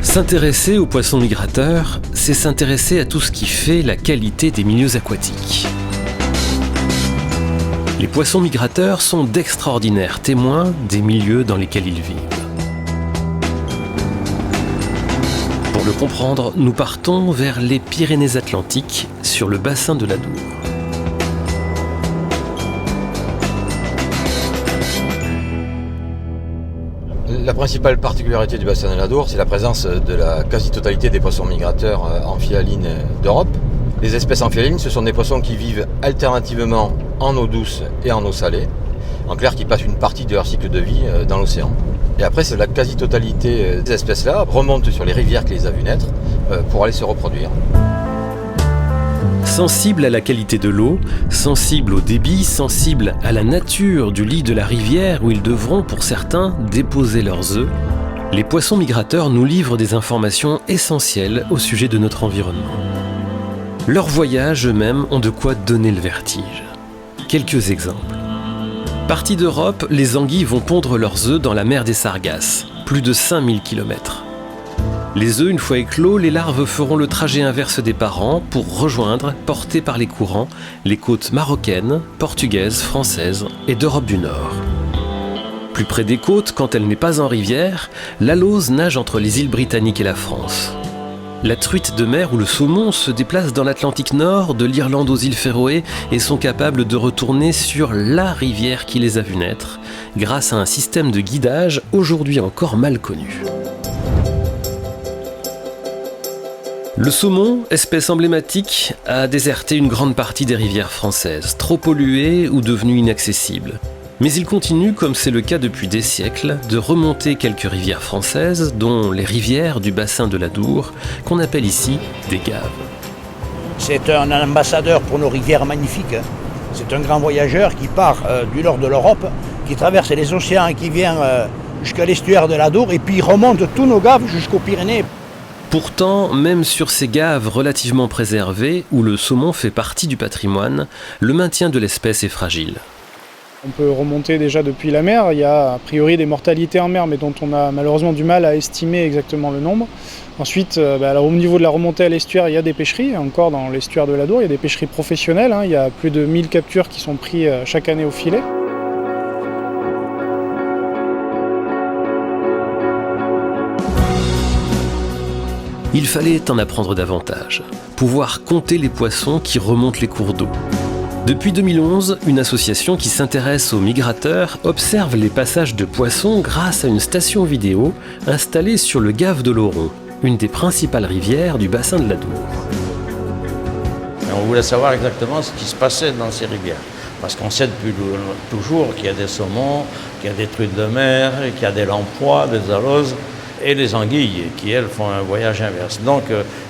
S'intéresser aux poissons migrateurs, c'est s'intéresser à tout ce qui fait la qualité des milieux aquatiques. Les poissons migrateurs sont d'extraordinaires témoins des milieux dans lesquels ils vivent. Pour le comprendre, nous partons vers les Pyrénées-Atlantiques, sur le bassin de l'Adour. La principale particularité du bassin de l'Adour, c'est la présence de la quasi-totalité des poissons migrateurs amphihalines d'Europe. Les espèces amphihalines, ce sont des poissons qui vivent alternativement en eau douce et en eau salée. En clair, qui passent une partie de leur cycle de vie dans l'océan. Et après, c'est la quasi-totalité des espèces-là remontent sur les rivières qui les a vues naître pour aller se reproduire. Sensibles à la qualité de l'eau, sensibles au débit, sensibles à la nature du lit de la rivière où ils devront, pour certains, déposer leurs œufs, les poissons migrateurs nous livrent des informations essentielles au sujet de notre environnement. Leurs voyages eux-mêmes ont de quoi donner le vertige. Quelques exemples. Partis d'Europe, les anguilles vont pondre leurs œufs dans la mer des Sargasses, plus de 5000 km. Les œufs, une fois éclos, les larves feront le trajet inverse des parents pour rejoindre, portés par les courants, les côtes marocaines, portugaises, françaises et d'Europe du Nord. Plus près des côtes, quand elle n'est pas en rivière, l'alose nage entre les îles britanniques et la France. La truite de mer ou le saumon se déplacent dans l'Atlantique Nord, de l'Irlande aux îles Féroé, et sont capables de retourner sur la rivière qui les a vus naître, grâce à un système de guidage aujourd'hui encore mal connu. Le saumon, espèce emblématique, a déserté une grande partie des rivières françaises, trop polluées ou devenues inaccessibles. Mais il continue, comme c'est le cas depuis des siècles, de remonter quelques rivières françaises, dont les rivières du bassin de l'Adour, qu'on appelle ici des gaves. C'est un ambassadeur pour nos rivières magnifiques. C'est un grand voyageur qui part du nord de l'Europe, qui traverse les océans, qui vient jusqu'à l'estuaire de l'Adour, et puis remonte tous nos gaves jusqu'aux Pyrénées. Pourtant, même sur ces gaves relativement préservées, où le saumon fait partie du patrimoine, le maintien de l'espèce est fragile. On peut remonter déjà depuis la mer, il y a a priori des mortalités en mer, mais dont on a malheureusement du mal à estimer exactement le nombre. Ensuite, au niveau de la remontée à l'estuaire, il y a des pêcheries, encore dans l'estuaire de l'Adour, il y a des pêcheries professionnelles, il y a plus de 1000 captures qui sont prises chaque année au filet. Il fallait en apprendre davantage, pouvoir compter les poissons qui remontent les cours d'eau. Depuis 2011, une association qui s'intéresse aux migrateurs observe les passages de poissons grâce à une station vidéo installée sur le gave de l'Oron, une des principales rivières du bassin de l'Adour. On voulait savoir exactement ce qui se passait dans ces rivières. Parce qu'on sait depuis toujours qu'il y a des saumons, qu'il y a des truites de mer, qu'il y a des lamproies, des aloses et les anguilles qui, elles, font un voyage inverse. Donc,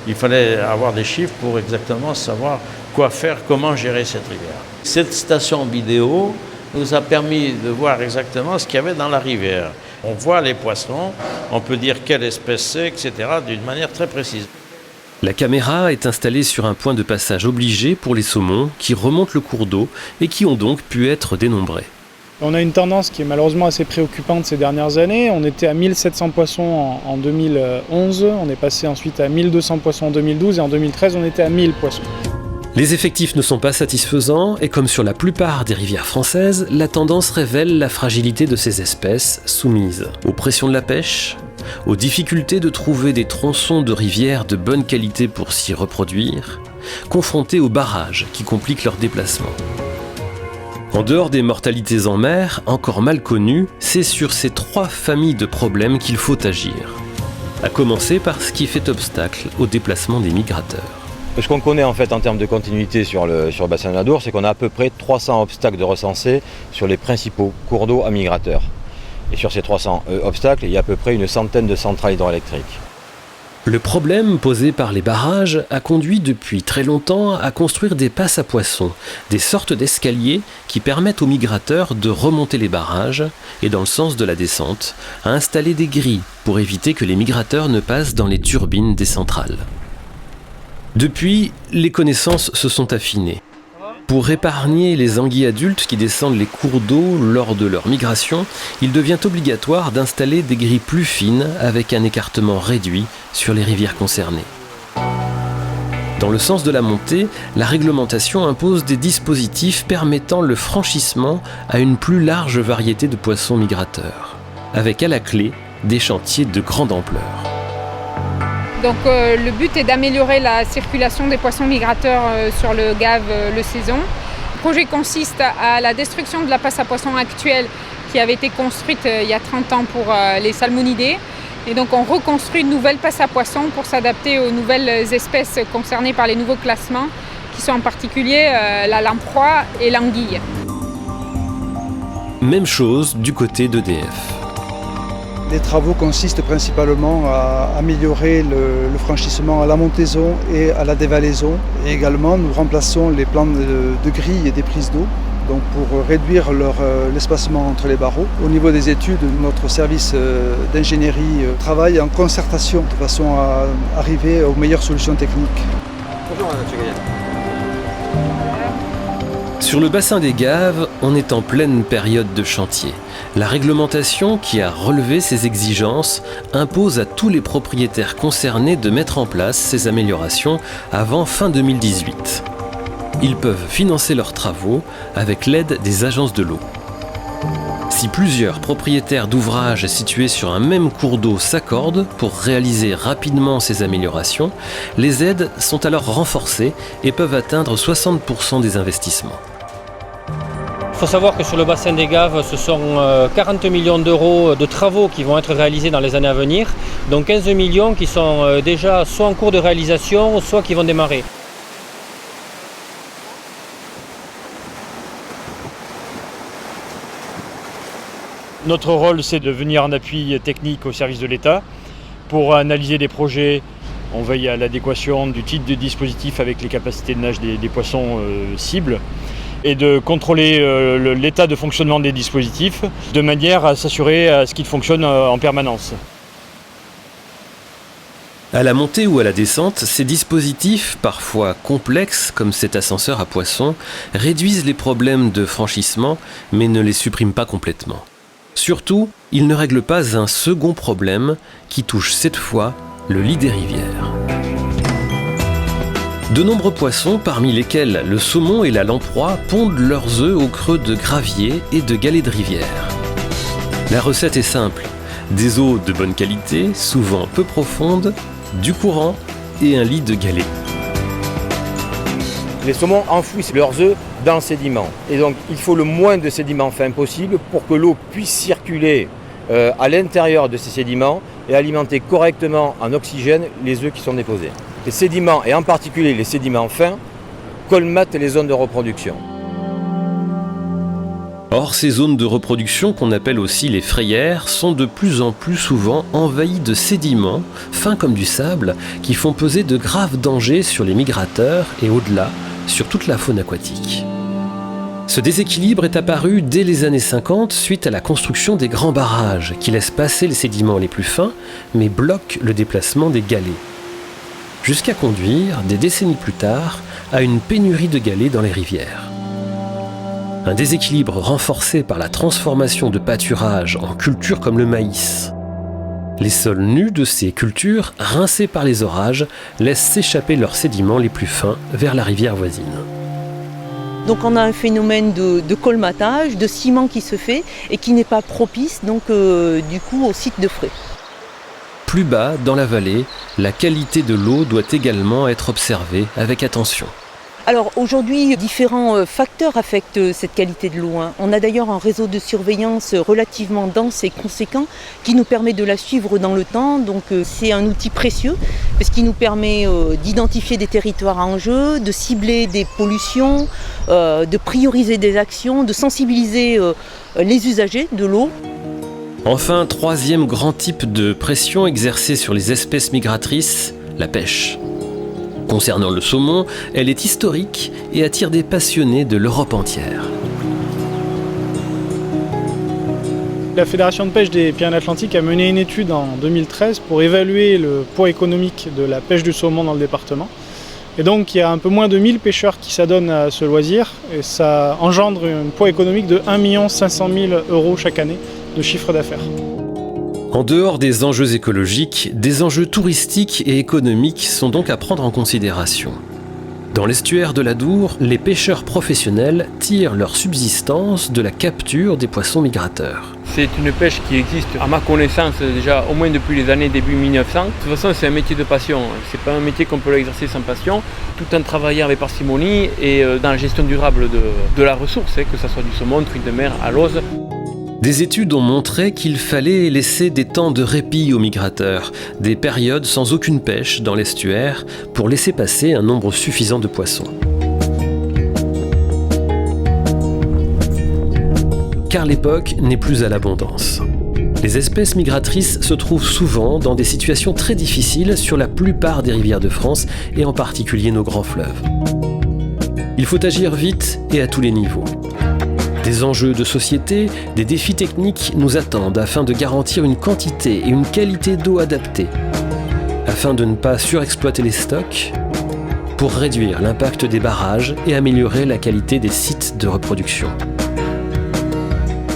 il fallait avoir des chiffres pour exactement savoir quoi faire, comment gérer cette rivière. Cette station vidéo nous a permis de voir exactement ce qu'il y avait dans la rivière. On voit les poissons, on peut dire quelle espèce c'est, etc., d'une manière très précise. La caméra est installée sur un point de passage obligé pour les saumons qui remontent le cours d'eau et qui ont donc pu être dénombrés. On a une tendance qui est malheureusement assez préoccupante ces dernières années. On était à 1700 poissons en 2011, on est passé ensuite à 1200 poissons en 2012 et en 2013 on était à 1000 poissons. Les effectifs ne sont pas satisfaisants et comme sur la plupart des rivières françaises, la tendance révèle la fragilité de ces espèces soumises aux pressions de la pêche, aux difficultés de trouver des tronçons de rivières de bonne qualité pour s'y reproduire, confrontées aux barrages qui compliquent leur déplacement. En dehors des mortalités en mer, encore mal connues, c'est sur ces 3 familles de problèmes qu'il faut agir. À commencer par ce qui fait obstacle au déplacement des migrateurs. Ce qu'on connaît en fait en termes de continuité sur le bassin de l'Adour, c'est qu'on a à peu près 300 obstacles de recensés sur les principaux cours d'eau à migrateurs. Et sur ces 300 obstacles, il y a à peu près une centaine de centrales hydroélectriques. Le problème posé par les barrages a conduit depuis très longtemps à construire des passes à poissons, des sortes d'escaliers qui permettent aux migrateurs de remonter les barrages et, dans le sens de la descente, à installer des grilles pour éviter que les migrateurs ne passent dans les turbines des centrales. Depuis, les connaissances se sont affinées. Pour épargner les anguilles adultes qui descendent les cours d'eau lors de leur migration, il devient obligatoire d'installer des grilles plus fines avec un écartement réduit sur les rivières concernées. Dans le sens de la montée, la réglementation impose des dispositifs permettant le franchissement à une plus large variété de poissons migrateurs, avec à la clé des chantiers de grande ampleur. Donc le but est d'améliorer la circulation des poissons migrateurs sur le Gave le Saison. Le projet consiste à la destruction de la passe à poissons actuelle qui avait été construite il y a 30 ans pour les salmonidés. Et donc on reconstruit une nouvelle passe à poissons pour s'adapter aux nouvelles espèces concernées par les nouveaux classements, qui sont en particulier la lamproie et l'anguille. Même chose du côté d'EDF. Les travaux consistent principalement à améliorer le franchissement à la montaison et à la dévalaison. Et également, nous remplaçons les plans de grilles et des prises d'eau, donc pour réduire l'espacement entre les barreaux. Au niveau des études, notre service d'ingénierie travaille en concertation de façon à arriver aux meilleures solutions techniques. Bonjour, M. Gaillard. Sur le bassin des Gaves, on est en pleine période de chantier. La réglementation qui a relevé ces exigences impose à tous les propriétaires concernés de mettre en place ces améliorations avant fin 2018. Ils peuvent financer leurs travaux avec l'aide des agences de l'eau. Si plusieurs propriétaires d'ouvrages situés sur un même cours d'eau s'accordent pour réaliser rapidement ces améliorations, les aides sont alors renforcées et peuvent atteindre 60% des investissements. Il faut savoir que sur le bassin des Gaves, ce sont 40 millions d'euros de travaux qui vont être réalisés dans les années à venir, donc 15 millions qui sont déjà soit en cours de réalisation, soit qui vont démarrer. Notre rôle, c'est de venir en appui technique au service de l'État pour analyser des projets. On veille à l'adéquation du type de dispositif avec les capacités de nage des poissons cibles et de contrôler l'état de fonctionnement des dispositifs de manière à s'assurer à ce qu'ils fonctionnent en permanence. À la montée ou à la descente, ces dispositifs, parfois complexes comme cet ascenseur à poissons, réduisent les problèmes de franchissement mais ne les suppriment pas complètement. Surtout, ils ne règlent pas un second problème qui touche cette fois le lit des rivières. De nombreux poissons, parmi lesquels le saumon et la lamproie, pondent leurs œufs au creux de graviers et de galets de rivière. La recette est simple, des eaux de bonne qualité, souvent peu profondes, du courant et un lit de galets. Les saumons enfouissent leurs œufs dans le sédiment. Et donc il faut le moins de sédiments fins possible pour que l'eau puisse circuler à l'intérieur de ces sédiments et alimenter correctement en oxygène les œufs qui sont déposés. Les sédiments, et en particulier les sédiments fins, colmatent les zones de reproduction. Or, ces zones de reproduction, qu'on appelle aussi les frayères, sont de plus en plus souvent envahies de sédiments, fins comme du sable, qui font peser de graves dangers sur les migrateurs et au-delà, sur toute la faune aquatique. Ce déséquilibre est apparu dès les années 50 suite à la construction des grands barrages qui laissent passer les sédiments les plus fins, mais bloquent le déplacement des galets. Jusqu'à conduire, des décennies plus tard, à une pénurie de galets dans les rivières. Un déséquilibre renforcé par la transformation de pâturages en cultures comme le maïs. Les sols nus de ces cultures, rincés par les orages, laissent s'échapper leurs sédiments les plus fins vers la rivière voisine. Donc on a un phénomène de colmatage, de ciment qui se fait et qui n'est pas propice donc, du coup au site de frais. Plus bas, dans la vallée, la qualité de l'eau doit également être observée avec attention. Alors aujourd'hui, différents facteurs affectent cette qualité de l'eau. On a d'ailleurs un réseau de surveillance relativement dense et conséquent qui nous permet de la suivre dans le temps. Donc c'est un outil précieux parce qu'il nous permet d'identifier des territoires à enjeu, de cibler des pollutions, de prioriser des actions, de sensibiliser les usagers de l'eau. Enfin, troisième grand type de pression exercée sur les espèces migratrices, la pêche. Concernant le saumon, elle est historique et attire des passionnés de l'Europe entière. La Fédération de pêche des Pyrénées-Atlantiques a mené une étude en 2013 pour évaluer le poids économique de la pêche du saumon dans le département. Et donc il y a un peu moins de 1000 pêcheurs qui s'adonnent à ce loisir et ça engendre un poids économique de 1 500 000 € chaque année de chiffre d'affaires. En dehors des enjeux écologiques, des enjeux touristiques et économiques sont donc à prendre en considération. Dans l'estuaire de l'Adour, les pêcheurs professionnels tirent leur subsistance de la capture des poissons migrateurs. C'est une pêche qui existe, à ma connaissance, déjà au moins depuis les années début 1900. De toute façon, c'est un métier de passion. C'est pas un métier qu'on peut exercer sans passion, tout en travaillant avec parcimonie et dans la gestion durable de la ressource, que ce soit du saumon, truite de mer, à l'ose. Des études ont montré qu'il fallait laisser des temps de répit aux migrateurs, des périodes sans aucune pêche dans l'estuaire pour laisser passer un nombre suffisant de poissons. Car l'époque n'est plus à l'abondance. Les espèces migratrices se trouvent souvent dans des situations très difficiles sur la plupart des rivières de France et en particulier nos grands fleuves. Il faut agir vite et à tous les niveaux. Des enjeux de société, des défis techniques nous attendent afin de garantir une quantité et une qualité d'eau adaptée, afin de ne pas surexploiter les stocks, pour réduire l'impact des barrages et améliorer la qualité des sites de reproduction.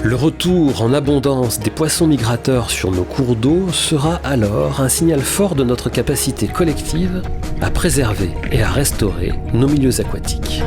Le retour en abondance des poissons migrateurs sur nos cours d'eau sera alors un signal fort de notre capacité collective à préserver et à restaurer nos milieux aquatiques.